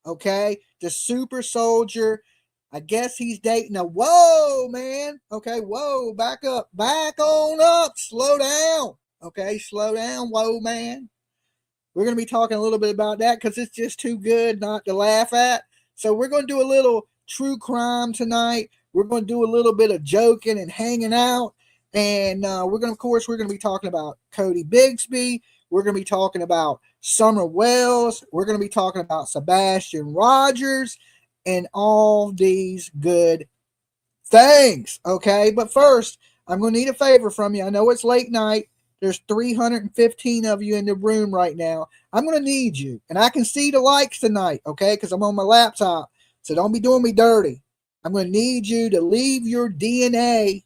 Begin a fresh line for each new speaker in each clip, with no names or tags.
okay? The super soldier. I guess he's dating a whoa, man. Okay, whoa, back up, back on up, slow down. Okay, slow down, whoa, man. We're going to be talking a little bit about that because it's just too good not to laugh at. So we're going to do a little true crime tonight. We're going to do a little bit of joking and hanging out. And we're going to be talking about Cody Bixby. We're going to be talking about Summer Wells. We're going to be talking about Sebastian Rogers and all these good things. Okay, but first, I'm going to need a favor from you. I know it's late night. There's 315 of you in the room right now. I'm going to need you. And I can see the likes tonight, okay, because I'm on my laptop. So don't be doing me dirty. I'm going to need you to leave your DNA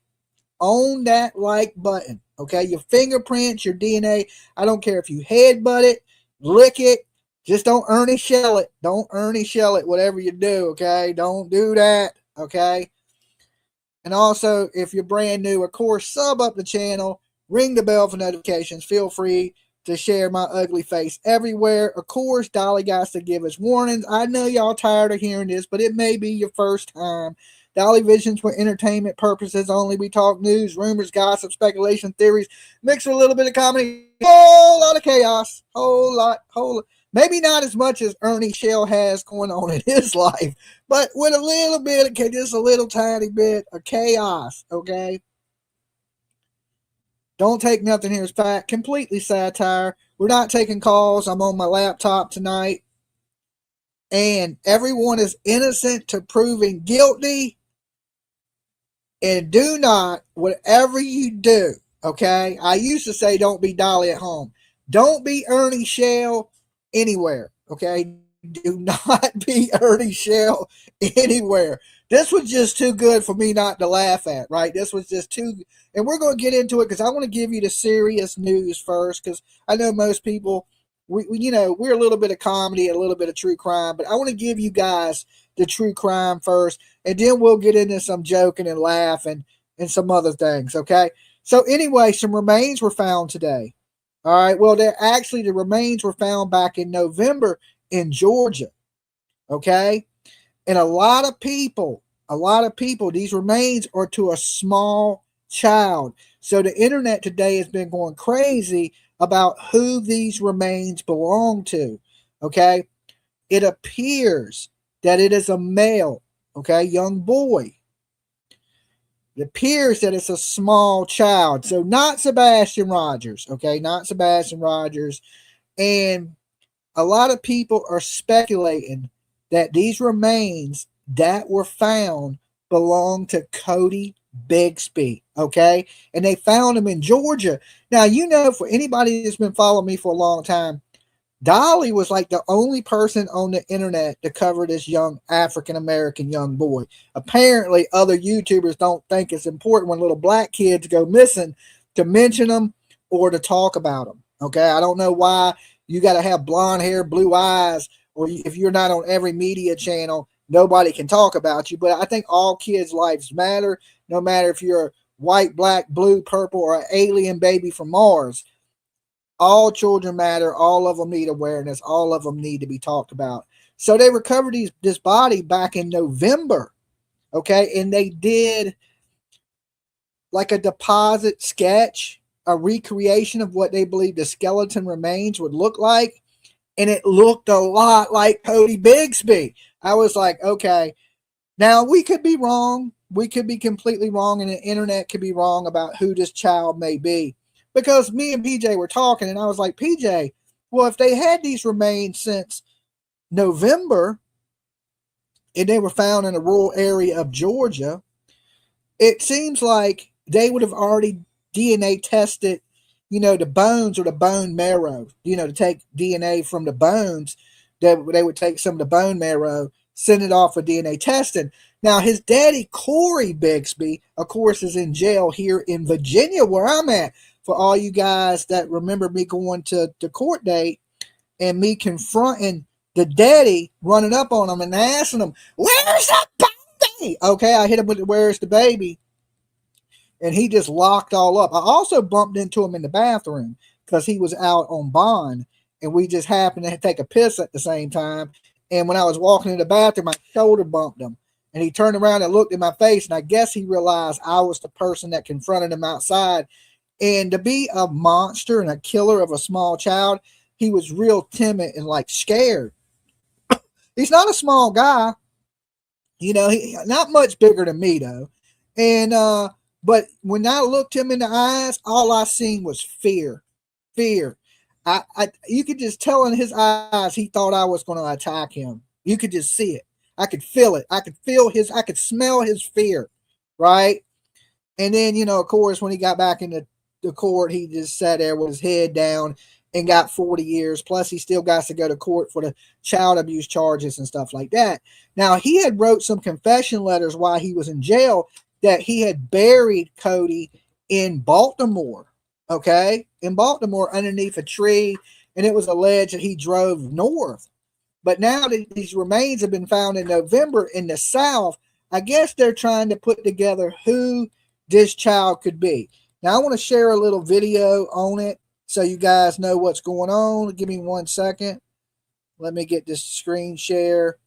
on that like button, okay? Your fingerprints, your DNA. I don't care if you headbutt it, lick it. Just don't Ernie shell it. Don't Ernie shell it, whatever you do, okay? Don't do that, okay? And also, if you're brand new, of course, sub up the channel. Ring the bell for notifications. Feel free to share my ugly face everywhere. Of course, Dolly got to give us warnings. I know y'all tired of hearing this, but it may be your first time. Dolly Visions for entertainment purposes only. We talk news, rumors, gossip, speculation, theories, mixed with a little bit of comedy. Whole lot of chaos. Whole lot. Maybe not as much as Ernie Shell has going on in his life, but with a little bit of, just a little tiny bit of chaos, okay? Don't take nothing here as fact. Completely satire. We're not taking calls. I'm on my laptop tonight. And everyone is innocent to proving guilty. And do not, whatever you do, okay? I used to say don't be Dolly at home. Don't be Ernie Shell anywhere, okay? Do not be Ernie Shell anywhere. This was just too good for me not to laugh at, right? This was just too, and we're going to get into it because I want to give you the serious news first because I know most people, we're a little bit of comedy, a little bit of true crime, but I want to give you guys the true crime first, and then we'll get into some joking and laughing and some other things, okay? So anyway, some remains were found today. All right, well, the remains were found back in November in Georgia, okay? And a lot of people, these remains are to a small child. So the internet today has been going crazy about who these remains belong to, okay? It appears that it is a male, okay, young boy. It appears that it's a small child. So not Sebastian Rogers, okay, not Sebastian Rogers. And a lot of people are speculating that these remains that were found belong to Cody Bixby, okay? And they found him in Georgia. Now, for anybody that's been following me for a long time, Dolly was like the only person on the internet to cover this young African-American young boy. Apparently, other YouTubers don't think it's important when little black kids go missing to mention them or to talk about them, okay? I don't know why you got to have blonde hair, blue eyes, or if you're not on every media channel, nobody can talk about you. But I think all kids' lives matter, no matter if you're white, black, blue, purple, or an alien baby from Mars. All children matter. All of them need awareness. All of them need to be talked about. So they recovered this body back in November, okay? And they did like a deposit sketch, a recreation of what they believe the skeleton remains would look like. And it looked a lot like Cody Bixby. I was like, okay, now we could be wrong. We could be completely wrong, and the internet could be wrong about who this child may be. Because me and PJ were talking, and I was like, PJ, well, if they had these remains since November, and they were found in a rural area of Georgia, it seems like they would have already DNA tested, the bones or the bone marrow, to take DNA from the bones. They would take some of the bone marrow, send it off for DNA testing. Now, his daddy, Cody Bixby, of course, is in jail here in Virginia, where I'm at. For all you guys that remember me going to the court date and me confronting the daddy, running up on him and asking him, "Where's the baby?" Okay, I hit him with the "Where's the baby?" And he just locked all up. I also bumped into him in the bathroom because he was out on bond, and we just happened to take a piss at the same time. And when I was walking in the bathroom, my shoulder bumped him. And he turned around and looked in my face. And I guess he realized I was the person that confronted him outside. And to be a monster and a killer of a small child, he was real timid and like scared. He's not a small guy. You know, he not much bigger than me though. And but when I looked him in the eyes, all I seen was fear. Fear. You could just tell in his eyes he thought I was going to attack him. You could just see it. I could feel it. I could smell his fear, right? And then, you know, of course, when he got back into the court, he just sat there with his head down and got 40 years. Plus, he still got to go to court for the child abuse charges and stuff like that. Now, he had wrote some confession letters while he was in jail that he had buried Cody in Baltimore, okay? In Baltimore underneath a tree, and it was alleged that he drove north. But now that these remains have been found in November in the South, I guess they're trying to put together who this child could be. Now, I want to share a little video on it so you guys know what's going on. Give me 1 second. Let me get this screen share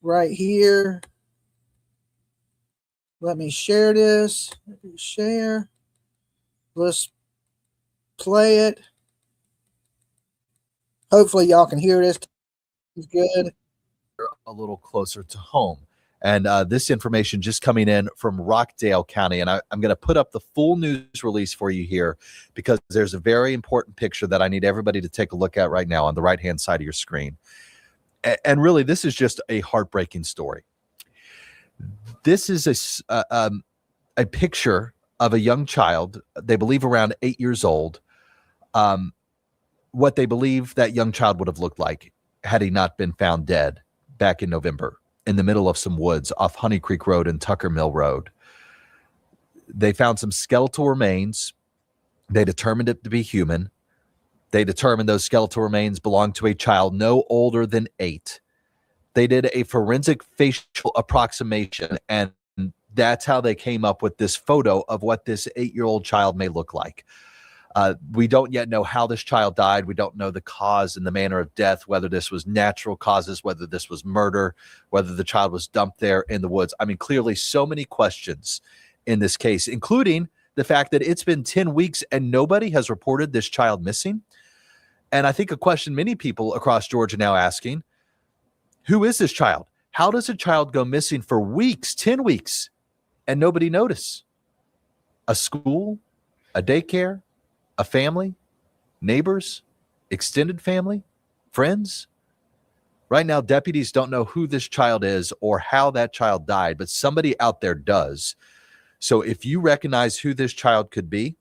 right here. Let me share this. Share. Let's play it. Hopefully y'all can hear this. It's good.
A little closer to home. And this information just coming in from Rockdale County. And I'm going to put up the full news release for you here because there's a very important picture that I need everybody to take a look at right now on the right-hand side of your screen. And really, this is just a heartbreaking story. This is a picture of a young child, they believe around 8 years old, what they believe that young child would have looked like had he not been found dead back in November in the middle of some woods off Honey Creek Road and Tucker Mill Road. They found some skeletal remains. They determined it to be human. They determined those skeletal remains belonged to a child no older than 8. They did a forensic facial approximation, and that's how they came up with this photo of what this 8-year-old child may look like. We don't yet know how this child died. We don't know the cause and the manner of death, whether this was natural causes, whether this was murder, whether the child was dumped there in the woods. I mean, clearly so many questions in this case, including the fact that it's been 10 weeks and nobody has reported this child missing. And I think a question many people across Georgia now asking, who is this child? How does a child go missing for weeks, 10 weeks, and nobody notice? A school, a daycare, a family, neighbors, extended family, friends? Right now, deputies don't know who this child is or how that child died, but somebody out there does. So if you recognize who this child could be,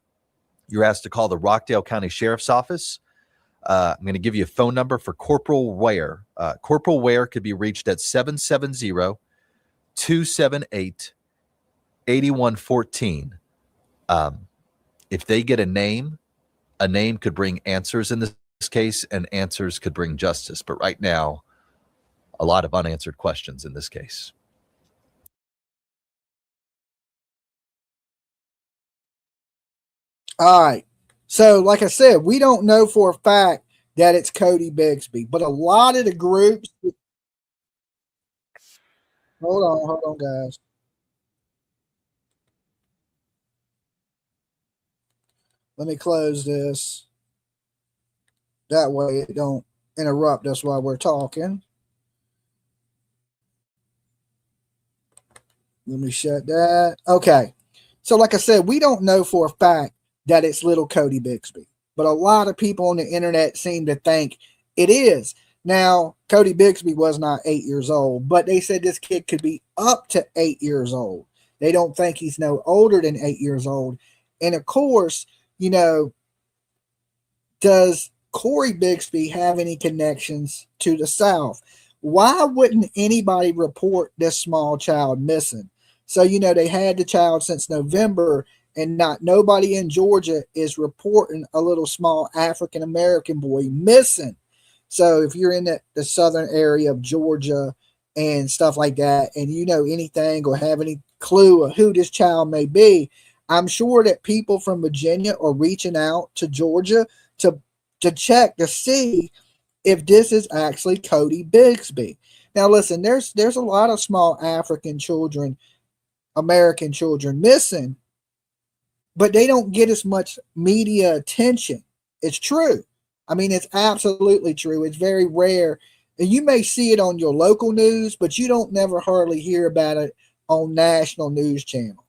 you're asked to call the Rockdale County Sheriff's Office. I'm going to give you a phone number for Corporal Ware. Corporal Ware could be reached at 770-278-8114. If they get a name could bring answers in this case, and answers could bring justice. But right now, a lot of unanswered questions in this case.
All right. So, like I said, we don't know for a fact that it's Cody Bixby, but a lot of the groups. Hold on, guys. Let me close this. That way it don't interrupt us while we're talking. Let me shut that. Okay. So, like I said, we don't know for a fact that it's little Cody Bixby, but a lot of people on the internet seem to think it is. Now, Cody Bixby was not 8 years old, but they said this kid could be up to 8 years old. They don't think he's no older than 8 years old. And of course, you know, does Cody Bixby have any connections to the South? Why wouldn't anybody report this small child missing? So, you know, they had the child since November, and nobody in Georgia is reporting a little small African-American boy missing. So if you're in the southern area of Georgia and stuff like that, and you know anything or have any clue of who this child may be, I'm sure that people from Virginia are reaching out to Georgia to to check to see if this is actually Cody Bixby. Now, listen, there's a lot of small African children, American children missing, but they don't get as much media attention. It's true. I mean, it's absolutely true. It's very rare. And you may see it on your local news, but you don't never hardly hear about it on national news channel.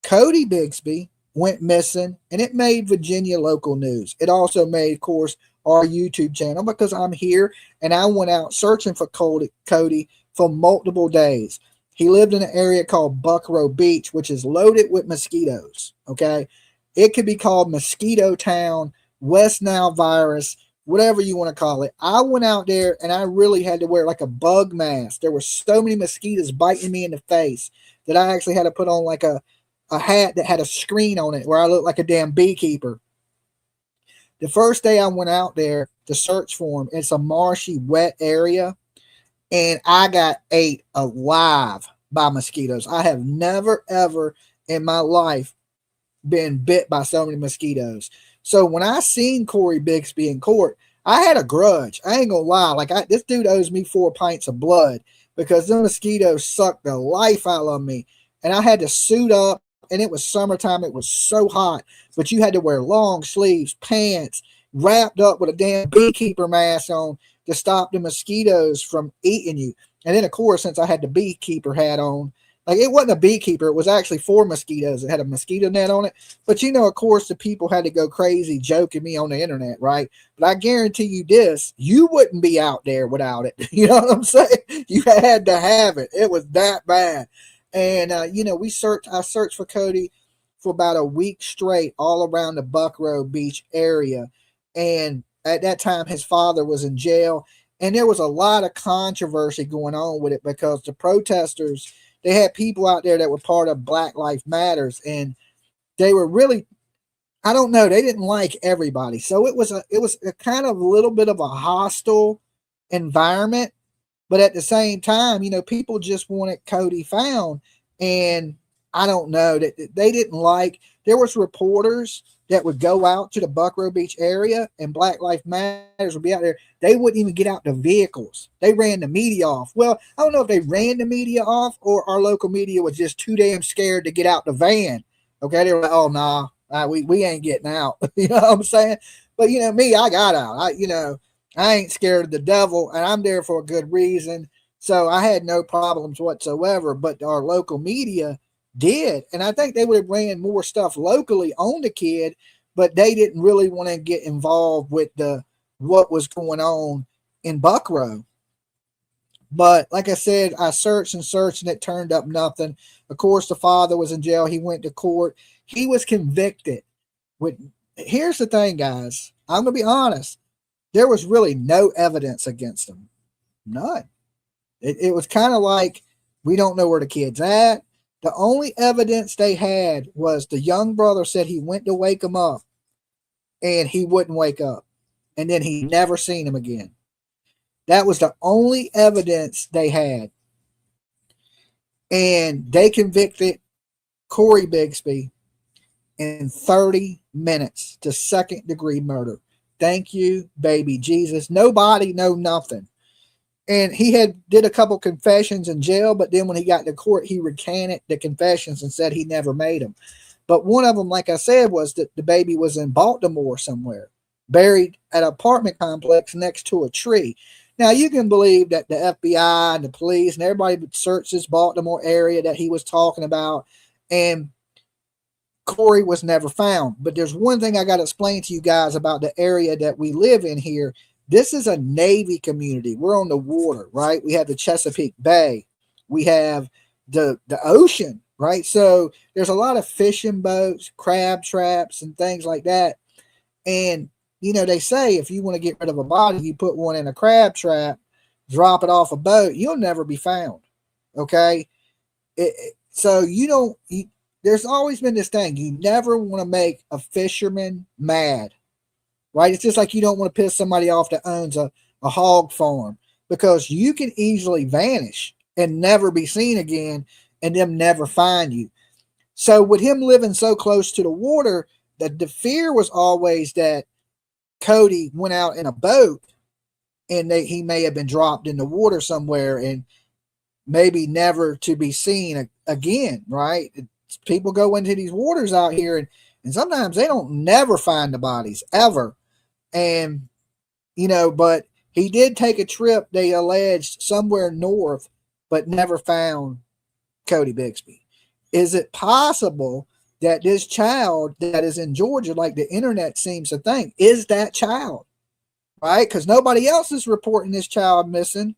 Cody Bixby went missing, and it made Virginia local news. It also made, of course, our YouTube channel, because I'm here and I went out searching for Cody for multiple days. He lived in an area called Buckrow Beach, which is loaded with mosquitoes. Okay. It could be called Mosquito Town, West Nile virus, whatever you want to call it. I went out there and I really had to wear like a bug mask. There were so many mosquitoes biting me in the face that I actually had to put on like a hat that had a screen on it where I looked like a damn beekeeper. The first day I went out there to search for him, it's a marshy, wet area, and I got ate alive by mosquitoes. I have never, ever in my life been bit by so many mosquitoes. So when I seen Cody Bixby in court, I had a grudge. I ain't gonna lie. Like, this dude owes me 4 pints of blood because the mosquitoes sucked the life out of me. And I had to suit up, and it was summertime. It was so hot, but you had to wear long sleeves, pants, wrapped up with a damn beekeeper mask on to stop the mosquitoes from eating you. And then, of course, since I had the beekeeper hat on, like, it wasn't a beekeeper. It was actually for mosquitoes. It had a mosquito net on it. But, you know, of course, the people had to go crazy joking me on the internet, right? But I guarantee you this, you wouldn't be out there without it. You know what I'm saying? You had to have it. It was that bad. And, you know, I searched for Cody for about a week straight all around the Buckrow Beach area. And at that time, his father was in jail. And there was a lot of controversy going on with it because the protesters, they had people out there that were part of Black Lives Matters. And they were really, I don't know, they didn't like everybody. So it was a kind of a little bit of a hostile environment. But at the same time, you know, people just wanted Cody found. And I don't know, that they didn't like, there was reporters that would go out to the Buckrow Beach area and Black Lives Matters would be out there. They wouldn't even get out the vehicles. They ran the media off. Well, I don't know if they ran the media off or our local media was just too damn scared to get out the van. Okay. They were like, oh, nah, we ain't getting out. You know what I'm saying? But, you know, me, I got out. I ain't scared of the devil, and I'm there for a good reason. So I had no problems whatsoever, but our local media did. And I think they would have ran more stuff locally on the kid, but they didn't really want to get involved with what was going on in Buckrow. But like I said, I searched and searched, and it turned up nothing. Of course, the father was in jail. He went to court. He was convicted. Here's the thing, guys. I'm going to be honest. There was really no evidence against him. None. It was kind of like, we don't know where the kid's at. The only evidence they had was the young brother said he went to wake him up and he wouldn't wake up. And then he never seen him again. That was the only evidence they had. And they convicted Cody Bixby in 30 minutes to second-degree murder. Thank you, baby Jesus. Nobody, no nothing. And he did a couple confessions in jail, but then when he got to court, he recanted the confessions and said he never made them. But one of them, like I said, was that the baby was in Baltimore somewhere, buried at an apartment complex next to a tree. Now, you can believe that the FBI and the police and everybody would search this Baltimore area that he was talking about, and Corey was never found. But there's one thing I got to explain to you guys about the area that we live in here. This is a Navy community. We're on the water, right? We have the Chesapeake Bay. We have the ocean, right? So there's a lot of fishing boats, crab traps, and things like that. And, you know, they say if you want to get rid of a body, you put one in a crab trap, drop it off a boat, you'll never be found. Okay? So there's always been this thing. You never want to make a fisherman mad, right? It's just like you don't want to piss somebody off that owns a hog farm, because you can easily vanish and never be seen again and them never find you. So with him living so close to the water, the fear was always that Cody went out in a boat and he may have been dropped in the water somewhere and maybe never to be seen again, right? People go into these waters out here and sometimes they don't never find the bodies ever. And, but he did take a trip, they alleged, somewhere north, but never found Cody Bixby. Is it possible that this child that is in Georgia, like the internet seems to think, is that child? Right? Because nobody else is reporting this child missing.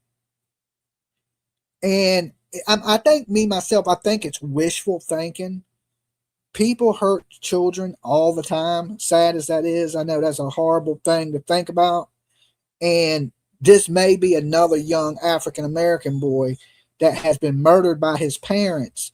And I think I think it's wishful thinking. People hurt children all the time, sad as that is. I know that's a horrible thing to think about. And this may be another young African American boy that has been murdered by his parents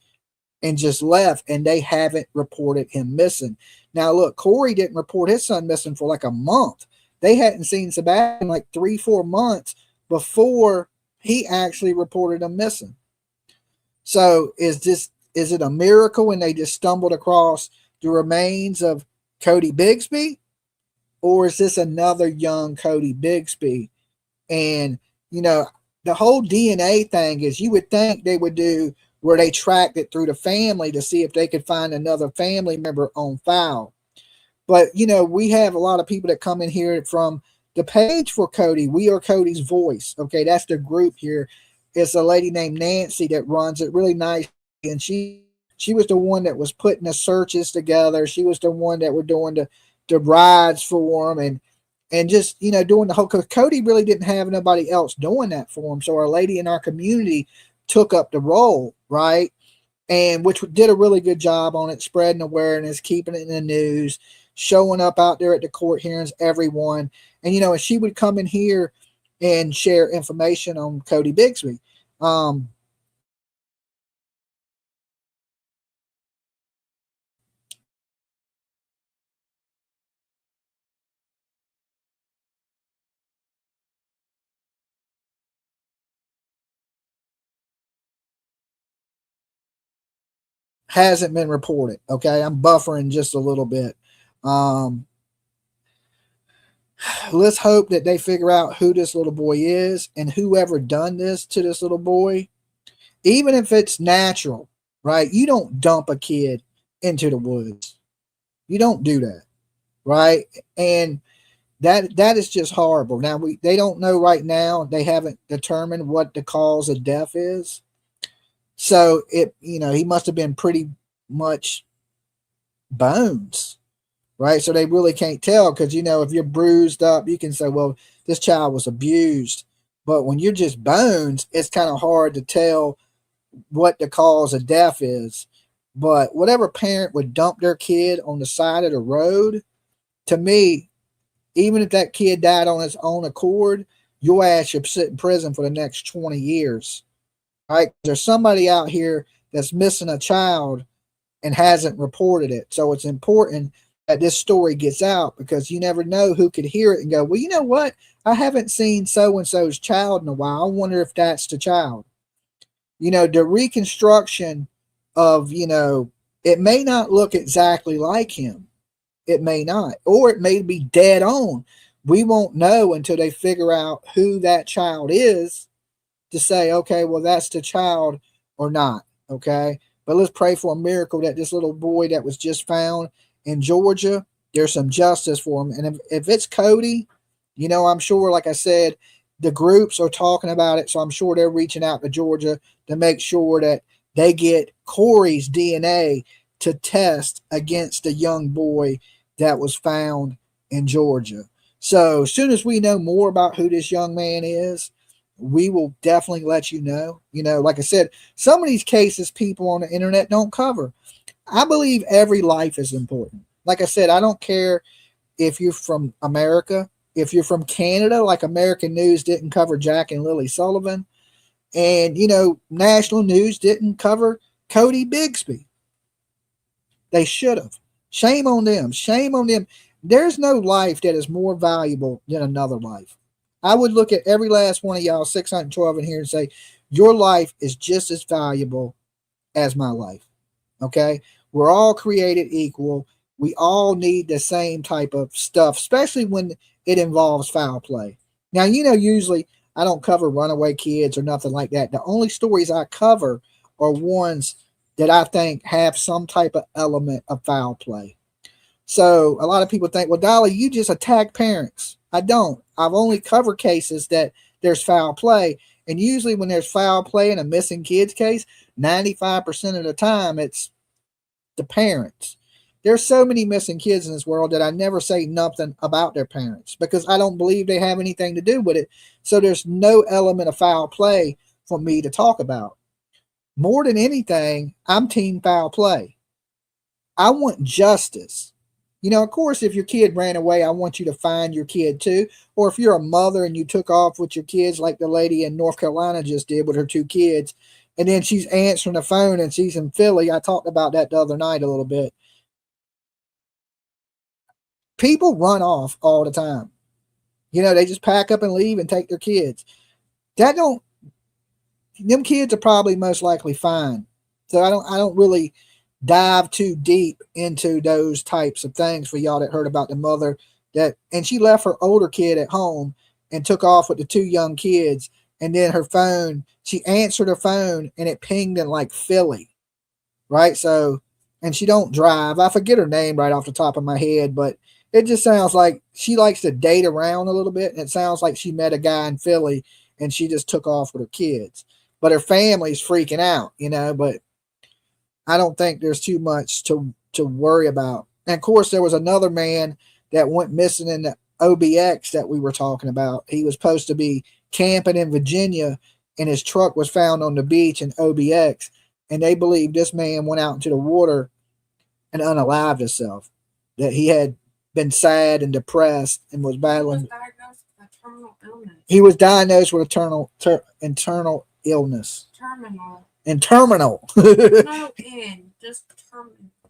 and just left, and they haven't reported him missing. Now, look, Corey didn't report his son missing for like a month. They hadn't seen Sebastian like 3-4 months before he actually reported him missing. So is it a miracle when they just stumbled across the remains of Cody Bixby? Or is this another young Cody Bixby? And, the whole DNA thing is, you would think they would do where they tracked it through the family to see if they could find another family member on file. But, we have a lot of people that come in here from the page for Cody. We are Cody's voice. Okay, that's the group here. It's a lady named Nancy that runs it really nice. And she was the one that was putting the searches together. She was the one that were doing the rides for him and just, doing the whole, because Cody really didn't have nobody else doing that for him. So our lady in our community took up the role, right? And which did a really good job on it, spreading awareness, keeping it in the news, showing up out there at the court hearings, everyone. And, and she would come in here and share information on Cody Bixby. Hasn't been reported. Okay, I'm buffering just a little bit. Let's hope that they figure out who this little boy is and whoever done this to this little boy. Even if it's natural, right? You don't dump a kid into the woods. You don't do that, right? And that is just horrible. Now they don't know right now. They haven't determined what the cause of death is. So he must have been pretty much bones, right? So they really can't tell because, if you're bruised up, you can say, well, this child was abused. But when you're just bones, it's kind of hard to tell what the cause of death is. But whatever parent would dump their kid on the side of the road, to me, even if that kid died on his own accord, your ass should sit in prison for the next 20 years. Right? There's somebody out here that's missing a child and hasn't reported it. So it's important that this story gets out because you never know who could hear it and go, well, you know what? I haven't seen so-and-so's child in a while. I wonder if that's the child. The reconstruction of, it may not look exactly like him. It may not. Or it may be dead on. We won't know until they figure out who that child is to say, okay, well, that's the child or not. Okay. But let's pray for a miracle that this little boy that was just found in Georgia, there's some justice for him. And if it's Cody, I'm sure, like I said, the groups are talking about it. So I'm sure they're reaching out to Georgia to make sure that they get Corey's DNA to test against the young boy that was found in Georgia. So as soon as we know more about who this young man is, we will definitely let you know. Like I said, some of these cases people on the internet don't cover. I believe every life is important. Like I said, I don't care if you're from America, if you're from Canada, like American News didn't cover Jack and Lily Sullivan. And, national news didn't cover Cody Bixby. They should have. Shame on them. Shame on them. There's no life that is more valuable than another life. I would look at every last one of y'all, 612 in here, and say, your life is just as valuable as my life. Okay? We're all created equal. We all need the same type of stuff, especially when it involves foul play. Now, usually I don't cover runaway kids or nothing like that. The only stories I cover are ones that I think have some type of element of foul play. So a lot of people think, well, Dolly, you just attack parents. I don't. I've only covered cases that there's foul play. And usually when there's foul play in a missing kids case, 95% of the time it's the parents. There's so many missing kids in this world that I never say nothing about their parents because I don't believe they have anything to do with it. So there's no element of foul play for me to talk about. More than anything, I'm team foul play. I want justice. Of course, if your kid ran away, I want you to find your kid too. Or if you're a mother and you took off with your kids like the lady in North Carolina just did with her 2 kids, and then she's answering the phone and she's in Philly. I talked about that the other night a little bit. People run off all the time. They just pack up and leave and take their kids. Them kids are probably most likely fine. So I don't really dive too deep into those types of things for y'all that heard about the mother and she left her older kid at home and took off with the 2 young kids. And then she answered her phone and it pinged in like Philly. Right. So, and she don't drive. I forget her name right off the top of my head, but it just sounds like she likes to date around a little bit. And it sounds like she met a guy in Philly and she just took off with her kids, but her family's freaking out, but I don't think there's too much to worry about. And of course, there was another man that went missing in the OBX that we were talking about. He was supposed to be camping in Virginia, and his truck was found on the beach in OBX. And they believe this man went out into the water and unalived himself. That he had been sad and depressed and was battling. He was diagnosed with internal illness. Terminal.
No, just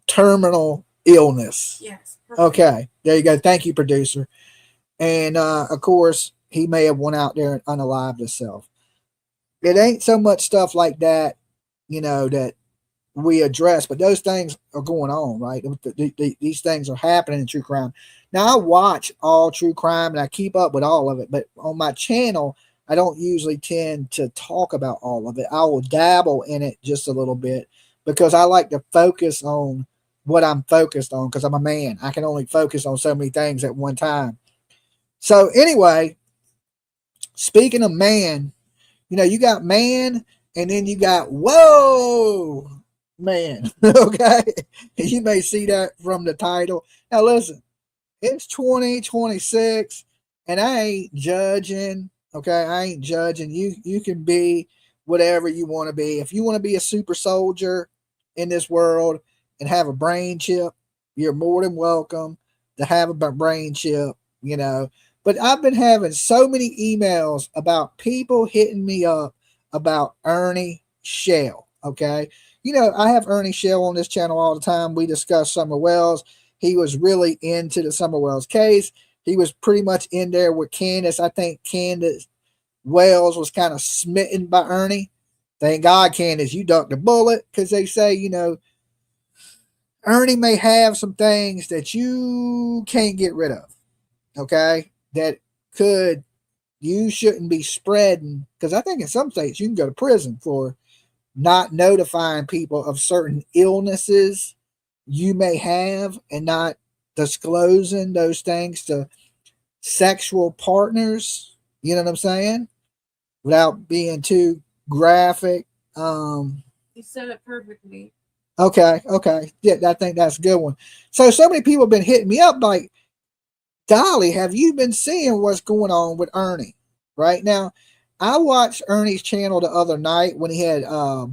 terminal illness.
Yes.
Perfect. Okay, there you go. Thank you, producer. And of course, he may have went out there and unalived himself. It ain't so much stuff like that, that we address, but those things are going on, right? These things are happening in true crime. Now, I watch all true crime and I keep up with all of it, but on my channel, I don't usually tend to talk about all of it. I will dabble in it just a little bit because I like to focus on what I'm focused on because I'm a man. I can only focus on so many things at one time. So anyway, speaking of man, you got man and then you got whoa, man. Okay. You may see that from the title. Now listen, it's 2026 and I ain't judging. Okay, I ain't judging. You can be whatever you want to be. If you want to be a super soldier in this world and have a brain chip, you're more than welcome to have a brain chip, But I've been having so many emails about people hitting me up about Ernie Shell, okay? I have Ernie Shell on this channel all the time. We discuss Summer Wells. He was really into the Summer Wells case. He was pretty much in there with Candace. I think Candace Wells was kind of smitten by Ernie. Thank God, Candace, you ducked the bullet because they say, Ernie may have some things that you can't get rid of, okay? That you shouldn't be spreading because I think in some states you can go to prison for not notifying people of certain illnesses you may have and not disclosing those things to sexual partners, you know what I'm saying? Without being too graphic.
You said it perfectly.
Okay. Yeah, I think that's a good one. So many people have been hitting me up like, Dolly, have you been seeing what's going on with Ernie? Right now, I watched Ernie's channel the other night when he had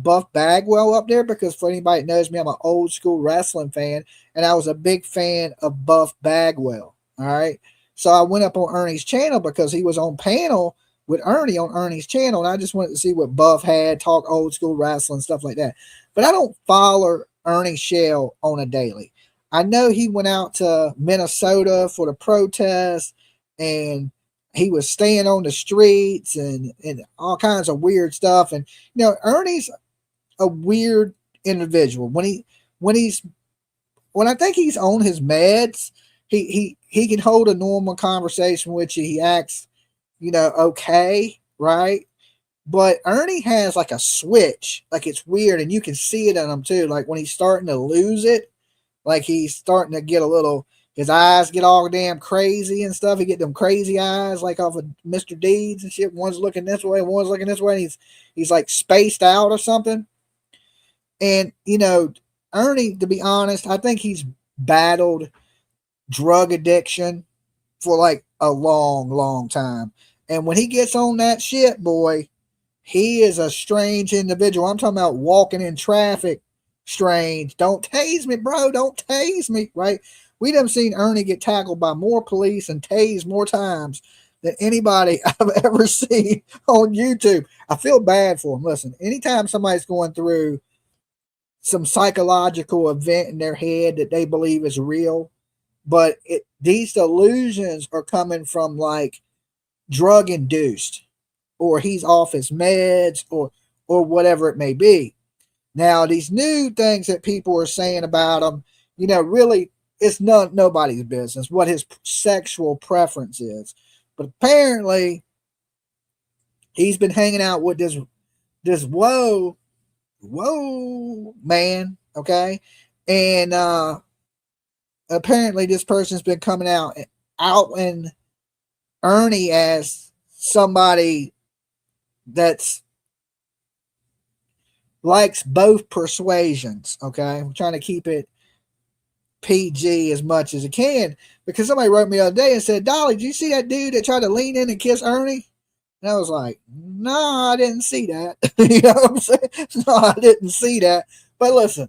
Buff Bagwell up there because for anybody that knows me, I'm an old school wrestling fan and I was a big fan of Buff Bagwell. All right. So I went up on Ernie's channel because he was on panel with Ernie on Ernie's channel and I just wanted to see what Buff had, talk old school wrestling, stuff like that. But I don't follow Ernie Shell on a daily. I know he went out to Minnesota for the protest and he was staying on the streets and all kinds of weird stuff. And, Ernie's a weird individual. When I think he's on his meds, he can hold a normal conversation with you. He acts, okay, right? But Ernie has like a switch, like it's weird, and you can see it in him too. Like when he's starting to lose it, like he's starting to get a little, his eyes get all damn crazy and stuff. He get them crazy eyes like off of Mr. Deeds and shit. One's looking this way, one's looking this way, and he's like spaced out or something. And Ernie, to be honest, I think he's battled drug addiction for like a long, long time. And when he gets on that shit, boy, he is a strange individual. I'm talking about walking in traffic strange. Don't tase me, bro. Don't tase me, right? We done seen Ernie get tackled by more police and tased more times than anybody I've ever seen on YouTube. I feel bad for him. Listen, anytime somebody's going through some psychological event in their head that they believe is real, but these delusions are coming from like drug induced, or he's off his meds, or whatever it may be. Now, these new things that people are saying about him, really, it's nobody's business what his sexual preference is. But apparently, he's been hanging out with this whoa man, okay? And apparently this person's been coming out and Ernie as somebody that's likes both persuasions, okay? I'm trying to keep it PG as much as it can, because somebody wrote me the other day and said, Dolly, did you see that dude that tried to lean in and kiss Ernie? And I was like, no, I didn't see that. You know what I'm saying? No, I didn't see that. But listen,